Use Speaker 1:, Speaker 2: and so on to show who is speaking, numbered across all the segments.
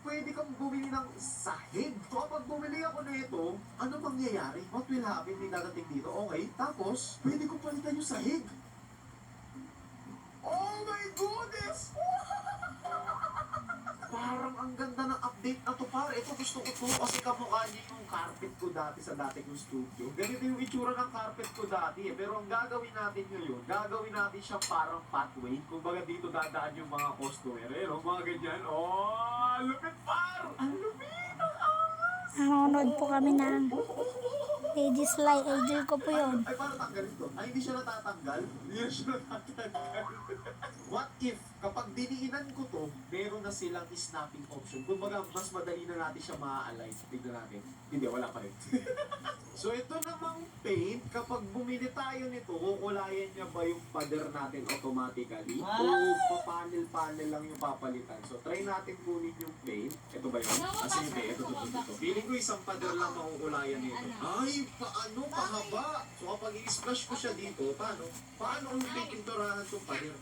Speaker 1: pwede kang bumili ng sahig. So kapag bumili ako nito, ano mangyayari? What will happen? May dadating dito. Okay, tapos, pwede ko palitan yung sahig. Oh my goodness! Parang ang ganda ng update na to, par. Ito gusto ko to kasi kamukha niya yung carpet ko dati sa dati kong studio. Ganito yung itsura ng carpet ko dati eh. Pero ang gagawin natin ngayon, gagawin natin siya parang pathway. Kumbaga dito dadaan yung mga customer. Eh, no? Mga ganyan. Oh, lupit, par! Ang lupit! Ang angas!
Speaker 2: Nanonood po kami ng Ladies Light. Idol ko po yun.
Speaker 1: Ay, parang tanggalin to. Ay, hindi siya natatanggal? Hindi na siya natatanggal. What if, kapag diniinan ko to, meron na silang snapping option. Kumbaga, mas madali na natin siya maa-align. Tignan natin. Hindi, wala pa rin. So, ito namang paint, kapag bumili tayo nito, kukulayan niya ba yung pader natin automatically? O pa-panel-panel lang yung papalitan? So, try natin kunin yung paint. Ito ba yun? Kasi hindi, ito. Feeling ko isang pader lang makukulayan nito. Ay, paano? Pahaba! So, kapag i-splash ko siya dito, paano? Paano kung pipinturahan itong pader?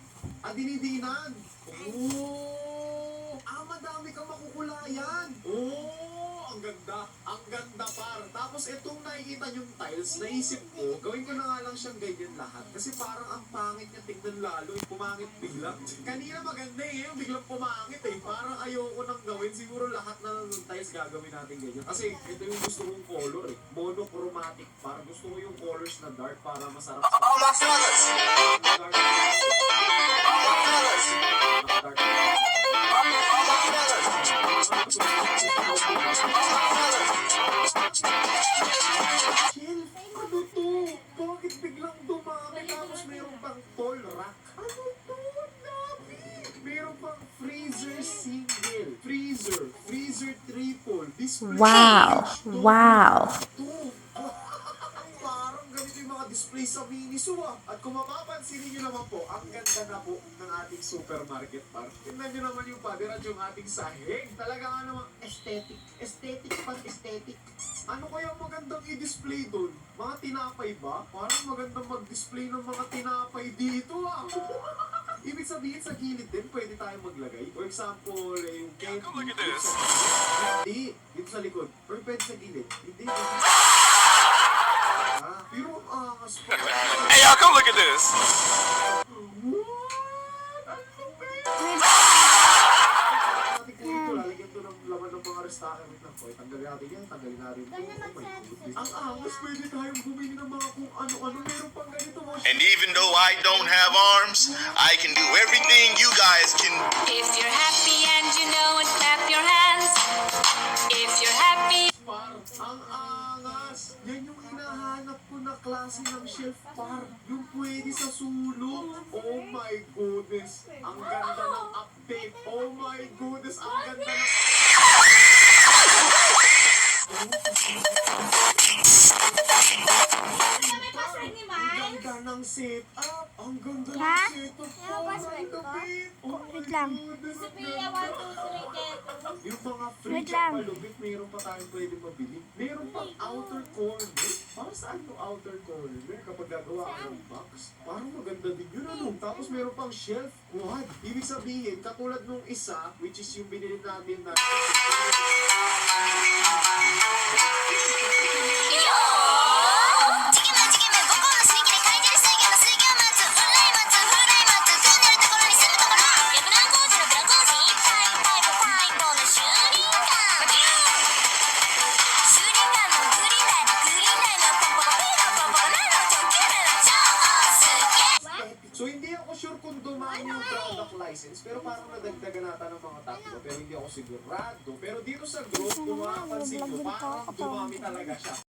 Speaker 1: Dinidinan! Oh! Madami kang makukulayan! Oh! Ang ganda! Ang ganda, par! Tapos itong nakikita yung tiles, naisip ko, gawin ko na nga lang siyang ganyan lahat. Kasi parang ang pangit niya tignan lalo, pumangit bigla. Kanina maganda yung biglang pumangit Parang ayoko nang gawin. Siguro lahat na ng tiles gagawin natin ganyan. Kasi ito yung gusto kong color Monochromatic, par. Gusto ko yung colors na dark para masarap sa...
Speaker 3: All my fellas.
Speaker 1: Dark.
Speaker 3: All my fellas.
Speaker 1: Dark.
Speaker 3: All my fellas.
Speaker 1: Chill, ano to? Bakit biglang dumami tapos mayroon pang tall rack? Ano to? Dami! Mayroon pang freezer single, freezer triple, display.
Speaker 2: Wow! Wow!
Speaker 1: Ito. Parang ganito yung mga display sa Miniso At kung mapapansin niyo naman po, ang ganda na po ng ating supermarket par. Tingnan niyo naman yung pader at yung ating sahig. Talaga nga naman aesthetic. Aesthetic pang aesthetic. Ano kaya magandang i-display doon? Mga tinapay ba? Parang magandang mag-display ng mga tinapay dito Ibig sabihin sa gilid din, pwede tayo maglagay. For example, yung candy.
Speaker 3: Look at this.
Speaker 1: Hindi, dito sa likod. Or pwede sa gilid. Hindi. Pero ang angas po.
Speaker 3: Hey, y'all, come look at this.
Speaker 1: What? Ang lupit! Natin po ito, lalagyan to ng laman ng mga restaurant. Wait lang po, tanggalin natin yan, tanggalin natin ito. Oh my goodness. Ang angas, pwede tayong bumili ng mga kung ano-ano. Meron pang ganito mo.
Speaker 3: And even though I don't have arms, I can do everything you guys can.
Speaker 4: If you're happy and you know it, clap your hands. If you're happy.
Speaker 1: Par, ang angas. Yan yung hinahanap ko na klase ng shelf par. Yung pwede sa sulok. Oh my goodness. Ang ganda ng update. Oh my goodness. Ang ganda ng... Ang ganda ng setup. Ang ganda ng
Speaker 2: Ha?
Speaker 1: setup.
Speaker 2: Ano
Speaker 1: Oh
Speaker 2: ba,
Speaker 1: my
Speaker 2: sweat ko?
Speaker 1: God. Oh my
Speaker 2: Wait lang.
Speaker 1: goodness. Ang
Speaker 5: Sophia,
Speaker 1: ganda.
Speaker 5: 1, 2, 3, get.
Speaker 1: Yung mga
Speaker 2: Wait
Speaker 1: fridge
Speaker 2: lang.
Speaker 1: at malubit, mayroon pa tayong pwede mabili. Mayroon pang outer corner. Para saan yung outer corner? Kapag gagawa ka ng box, parang maganda din yun Tapos mayroon pang shelf quad. Ibig sabihin, katulad nung isa, which is yung binili namin na... So hindi ako sure kung dumami yung product license, pero parang nadagdagan nata ng mga tatlo, pero hindi ako sigurado. Pero dito sa group, kung makapansin nyo, parang dumami talaga siya.